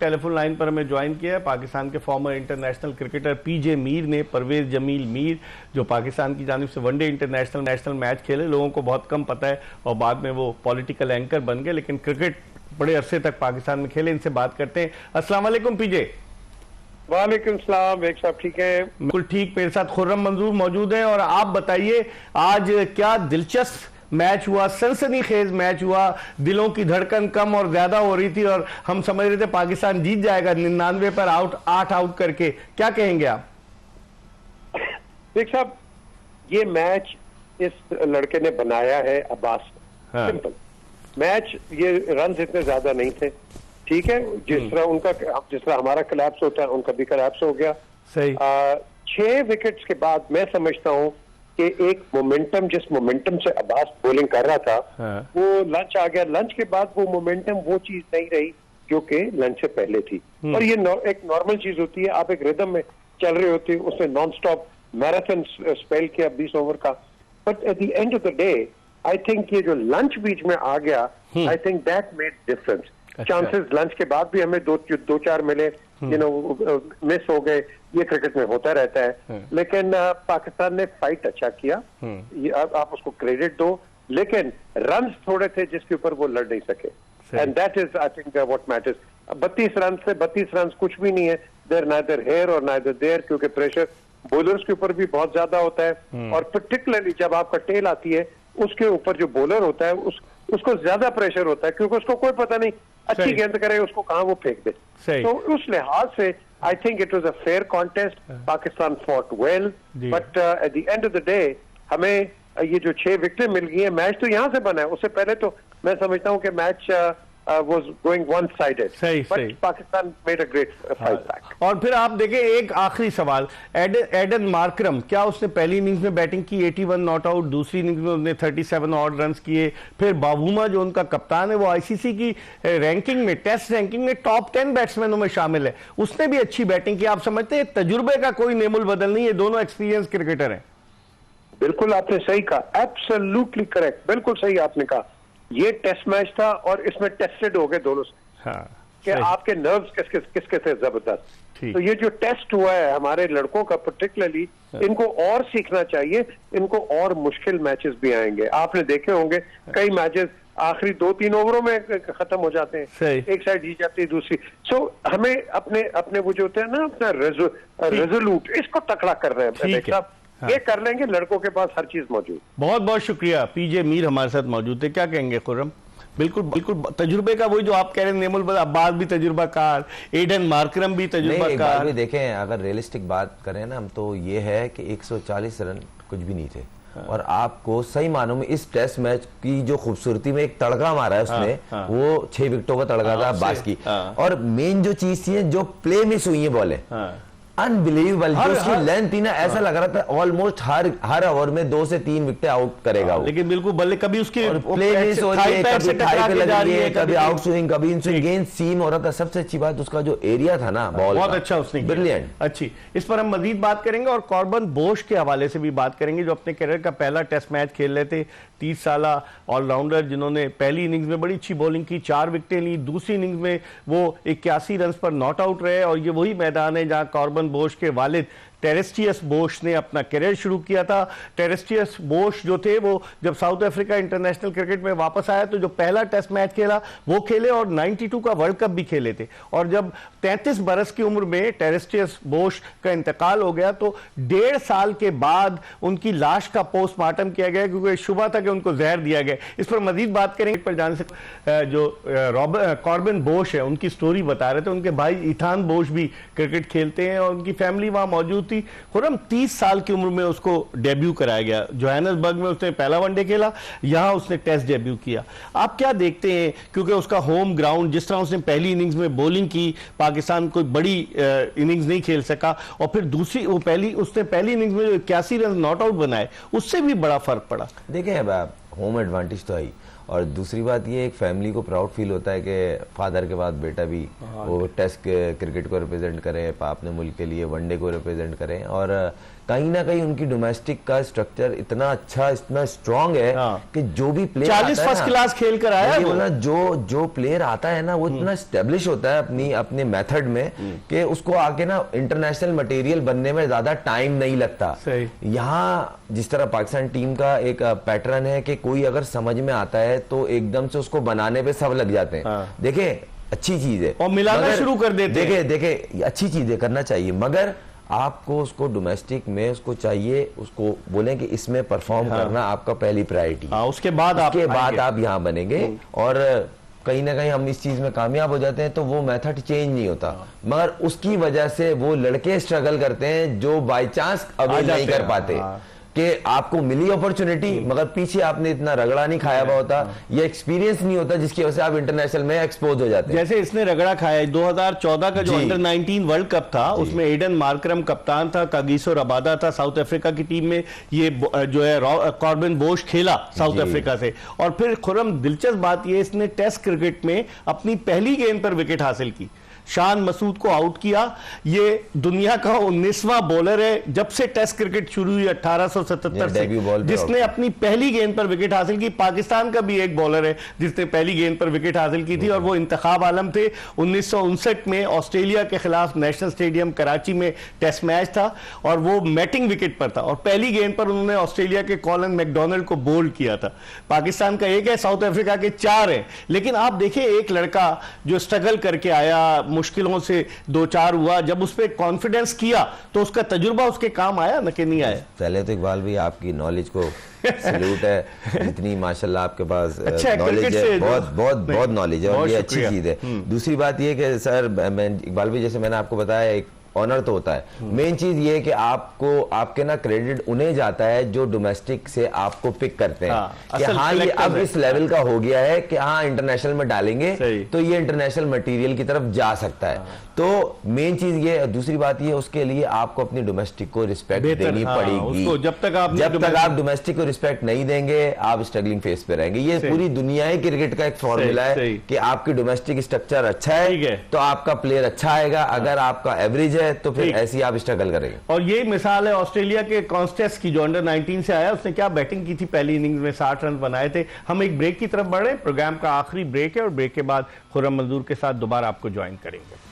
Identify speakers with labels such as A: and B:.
A: Telephone line पर हमें join किया है पाकिस्तान के फॉर्मर इंटरनेशनल क्रिकेटर पीजे मीर ने, परवेज जमील मीर, जो पाकिस्तान की जानिब से वनडे इंटरनेशनल मैच खेले। लोगों को बहुत कम पता है और बाद में वो पॉलिटिकल एंकर बन गए, लेकिन क्रिकेट बड़े अरसे तक पाकिस्तान में खेले। इनसे बात करते हैं। अस्सलाम वालेकुम पीजे।
B: वालेकुम सलाम। एक साहब ठीक है?
A: बिल्कुल ठीक। मेरे साथ खुर्रम मंजूर मौजूद है। और आप बताइए, आज क्या दिलचस्प मैच हुआ, सनसनीखेज मैच हुआ। दिलों की धड़कन कम और ज्यादा हो रही थी और हम समझ रहे थे पाकिस्तान जीत जाएगा 99 पर 8 आउट करके। क्या कहेंगे आप?
B: देख साहब, ये मैच इस लड़के ने बनाया है, अब्बास।
A: हाँ।
B: Simple match. ये रन इतने ज्यादा नहीं थे, ठीक है। जिस तरह हमारा कोलैप्स होता है उनका भी कोलैप्स हो गया।
A: सही।
B: 6 विकेट्स के बाद मैं समझता हूं कि एक मोमेंटम, जिस मोमेंटम से अब्बास बॉलिंग कर रहा था,
A: हाँ।
B: वो लंच आ गया। लंच के बाद वो मोमेंटम वो चीज नहीं रही जो कि लंच से पहले थी। और ये एक नॉर्मल चीज होती है, आप एक रिदम में चल रहे होते हैं। उसने नॉन स्टॉप मैराथन स्पेल किया 20 ओवर का। But at the end of the day I think ये जो लंच बीच में आ गया, I think that made difference. Chances lunch के बाद भी हमें दो चार मिले, मिस हो गए। ये क्रिकेट में होता रहता है। लेकिन पाकिस्तान ने फाइट अच्छा किया, आप उसको क्रेडिट दो। लेकिन रन्स थोड़े थे जिसके ऊपर वो लड़ नहीं सके, and that is I think what matters. 32 run से 32 रन कुछ भी नहीं है। देयर नाइदर हेयर और नाइदर देयर, क्योंकि प्रेशर बॉलर्स के ऊपर भी बहुत ज्यादा होता है। और पर्टिकुलरली जब आपका टेल आती है, उसके ऊपर जो बॉलर होता है उसको ज्यादा प्रेशर होता है, क्योंकि उसको कोई पता नहीं अच्छी गेंद करे उसको कहां वो फेंक दे। तो उस लिहाज से I think it was a fair contest. Pakistan fought well, but at the end of the day हमें ये जो 6 विकेटें मिल गई है, मैच तो यहां से बना है। उससे पहले तो मैं समझता हूं कि मैच was going one-sided.
A: सही।
B: Pakistan made a great fight back.
A: और फिर आप देखें, एक आखिरी सवाल, एडन मार्करम, क्या उसने पहली इनिंग्स में बैटिंग की 81 नॉट आउट, दूसरी इनिंग्स में उसने 37 ऑड रन किए। फिर बाबूमा जो उनका कप्तान है, वो आईसीसी की रैंकिंग में, टेस्ट रैंकिंग में टॉप 10 बैट्समैनों में शामिल है। उसने भी अच्छी बैटिंग की। आप समझते हैं तजुर्बे का कोई नेमुल बदल नहीं है, दोनों एक्सपीरियंस क्रिकेटर हैं।
B: बिल्कुल आपने सही कहा, एब्सोल्युटली करेक्ट, बिल्कुल सही आपने कहा। ये टेस्ट मैच था और इसमें टेस्टेड हो गए दोनों से।
A: हाँ,
B: कि आपके नर्व्स किसके से जबरदस्त। तो ये जो टेस्ट हुआ है हमारे लड़कों का पर्टिकुलरली, इनको और सीखना चाहिए। इनको और मुश्किल मैचेस भी आएंगे। आपने देखे होंगे कई मैचेस आखिरी 2-3 ओवरों में खत्म हो जाते हैं। एक साइड जीत जाती है, दूसरी। सो हमें अपने वो जो होते हैं ना, अपना रेजोल्यूट, इसको तकड़ा कर रहे हैं। हाँ। ये कर लेंगे, लड़कों के पास हर चीज मौजूद।
A: बहुत बहुत शुक्रिया। पीजे मीर हमारे साथ मौजूद थे। क्या कहेंगे खुर्रम? बिल्कुल तजुर्बे का वही जो आप कह रहे हैं, नेमुल अब्बास भी तजुर्बाकार, एडन मार्करम भी तजुर्बाकार।
C: भी देखें, अगर रियलिस्टिक बात करें ना हम, तो ये है कि 140 रन कुछ भी नहीं थे। हाँ। और आपको सही मानों में इस टेस्ट मैच की जो खूबसूरती में एक तड़का मारा है उसने,
A: हाँ।
C: वो 6 विकेटों का तड़का था अब्बास की। और मेन जो चीज थी, जो प्ले मिस हुई है बॉलें, अनबिलीवेबल। जो उसकी लेंथ थी ना, ऐसा लग रहा था ऑलमोस्ट हर ओवर में 2 से 3 विकेट आउट करेगा वो।
A: लेकिन बिल्कुल बल्ले कभी उसकी
C: प्ले मिस हो रही है, कभी थाई पे लग रही है, कभी आउट स्विंग, कभी इन स्विंग, गेंद सीम हो रहा था। सबसे अच्छी बात उसका जो एरिया था ना बॉल,
A: बहुत अच्छा उसने,
C: ब्रिलियंट।
A: अच्छी। इस पर हम मजीद बात करेंगे और कॉर्बन बोश के हवाले से भी बात करेंगे, जो अपने करियर का पहला टेस्ट मैच खेल रहे थे। 30 साल ऑलराउंडर, जिन्होंने पहली इनिंग्स में बड़ी अच्छी बॉलिंग की, 4 विकेटें ली। दूसरी इनिंग्स में वो 81 रन पर नॉट आउट रहे। और ये वही मैदान है जहां कॉर्बन बोश के वालिद टेरेस्टियस बोश ने अपना करियर शुरू किया था। टेरेस्टियस बोश जो थे, वो जब साउथ अफ्रीका इंटरनेशनल क्रिकेट में वापस आया तो जो पहला टेस्ट मैच खेला वो खेले, और 92 का वर्ल्ड कप भी खेले थे। और जब 33 बरस की उम्र में टेरेस्टियस बोश का इंतकाल हो गया, तो 1.5 साल के बाद उनकी लाश का पोस्टमार्टम किया गया, क्योंकि शुबा था कि उनको जहर दिया गया। इस पर मजीद बात करेंगे। पर जाने से जो कॉर्बन बोश है, उनकी स्टोरी बता रहे थे। उनके भाई इथान बोश भी क्रिकेट खेलते हैं और उनकी फैमिली वहां मौजूद थी। खुर्रम 30 साल की उम्र में उसको डेब्यू कराया गया। जोहान्सबर्ग में उसने पहला वनडे खेला, यहां उसने टेस्ट डेब्यू किया। आप क्या देखते हैं, क्योंकि उसका होम ग्राउंड, जिस तरह उसने पहली इनिंग्स में बॉलिंग की, पाकिस्तान कोई बड़ी इनिंग्स नहीं खेल सका, और फिर दूसरी उसने पहली इनिंग्स में 81 रन नॉट आउट बनाए, उससे भी बड़ा फर्क पड़ा।
C: देखें, अब होम एडवांटेज तो आई, और दूसरी बात ये एक फैमिली को प्राउड फील होता है कि फादर के बाद बेटा भी वो टेस्ट क्रिकेट को रिप्रेजेंट करे, अपने मुल्क के लिए वनडे को रिप्रेजेंट करें। और कहीं ना कहीं उनकी डोमेस्टिक का स्ट्रक्चर इतना अच्छा, इतना स्ट्रांग है कि जो भी प्लेयर
A: 40 फर्स्ट क्लास खेल कर आया है,
C: जो प्लेयर आता है ना वो इतना स्टेब्लिश होता है अपने मेथड में कि उसको आके ना इंटरनेशनल मटेरियल बनने में ज्यादा टाइम नहीं लगता। यहाँ जिस तरह पाकिस्तान टीम का एक पैटर्न है कि कोई अगर समझ में आता है तो एकदम से उसको बनाने पे सब लग जाते हैं। देखे अच्छी चीज है
A: और मिलाना शुरू कर देते हैं।
C: देखे अच्छी चीज है, करना चाहिए, मगर आपको उसको डोमेस्टिक में उसको चाहिए, उसको बोलें कि इसमें परफॉर्म करना आपका पहली प्रायोरिटी।
A: उसके बाद आप
C: यहाँ बनेंगे। और कहीं ना कहीं हम इस चीज में कामयाब हो जाते हैं तो वो मेथड चेंज नहीं होता, मगर उसकी वजह से वो लड़के स्ट्रगल करते हैं जो बाय चांस अवेल नहीं कर पाते कि आपको मिली अपॉर्चुनिटी मगर पीछे आपने इतना रगड़ा नहीं खाया हुआ होता, ये एक्सपीरियंस नहीं होता जिसकी वजह से आप इंटरनेशनल में एक्सपोज हो जाते हैं।
A: जैसे इसने रगड़ा खाया 2014 का जो अंडर 19 वर्ल्ड कप था, उसमें एडन मार्करम कप्तान था, कागिसो रबादा था साउथ अफ्रीका की टीम में, ये जो है कॉर्बिन बोश खेला साउथ अफ्रीका से। और फिर खुरम दिलचस्प बात ये, इसने टेस्ट क्रिकेट में अपनी पहली गेंद पर विकेट हासिल की, शान मसूद को आउट किया। ये दुनिया का 19वां बॉलर है जब से टेस्ट क्रिकेट शुरू हुई 1877 से जिसने अपनी पहली गेंद पर विकेट हासिल की। पाकिस्तान का भी एक बॉलर है जिसने पहली गेंद पर विकेट हासिल की थी और वो इंतखाब आलम थे। 1959 में ऑस्ट्रेलिया के खिलाफ नेशनल स्टेडियम कराची में टेस्ट मैच था और वो मैटिंग विकेट पर था और पहली गेंद पर उन्होंने ऑस्ट्रेलिया के कॉलन मैकडोनाल्ड को बोल्ड किया था। पाकिस्तान का एक है, साउथ अफ्रीका के 4 है। लेकिन आप देखिए एक लड़का जो स्ट्रगल करके आया, मुश्किलों से 2-4 हुआ, जब उस पर कॉन्फिडेंस किया तो उसका तजुर्बा उसके काम आया न कि नहीं आया।
C: पहले तो इकबाल भाई आपकी नॉलेज को सैल्यूट है, इतनी माशाल्लाह आपके पास
A: अच्छा
C: नॉलेज है, बहुत नॉलेज है और ये अच्छी चीज है। दूसरी बात ये कि सर मैं इकबाल भाई जैसे मैंने आपको बताया एक ऑनर तो होता है, मेन चीज ये है कि आपको आपके ना क्रेडिट उन्हें जाता है जो डोमेस्टिक से आपको पिक करते हैं कि हाँ ये अब इस लेवल का हो गया है कि हाँ इंटरनेशनल में डालेंगे तो ये इंटरनेशनल मटेरियल की तरफ जा सकता है। तो मेन चीज ये, दूसरी बात ये उसके लिए आपको अपनी डोमेस्टिक को रिस्पेक्ट देनी पड़ेगी।
A: जब तक
C: आप डोमेस्टिक को रिस्पेक्ट नहीं देंगे आप स्ट्रगलिंग फेस पे रहेंगे। ये पूरी दुनिया ही क्रिकेट का एक फॉर्मूला है कि आपकी डोमेस्टिक स्ट्रक्चर अच्छा है तो आपका प्लेयर अच्छा आएगा, अगर आपका एवरेज है तो फिर ऐसी आप स्ट्रगल करेंगे।
A: और ये मिसाल है ऑस्ट्रेलिया के कॉन्स्टेस की जो अंडर 19 से आया, उसने क्या बैटिंग की थी, पहली इनिंग्स में 60 रन बनाए थे। हम एक ब्रेक की तरफ बढ़े, प्रोग्राम का आखिरी ब्रेक है और ब्रेक के बाद खुर्रम मंजूर के साथ दोबारा आपको ज्वाइन करेंगे।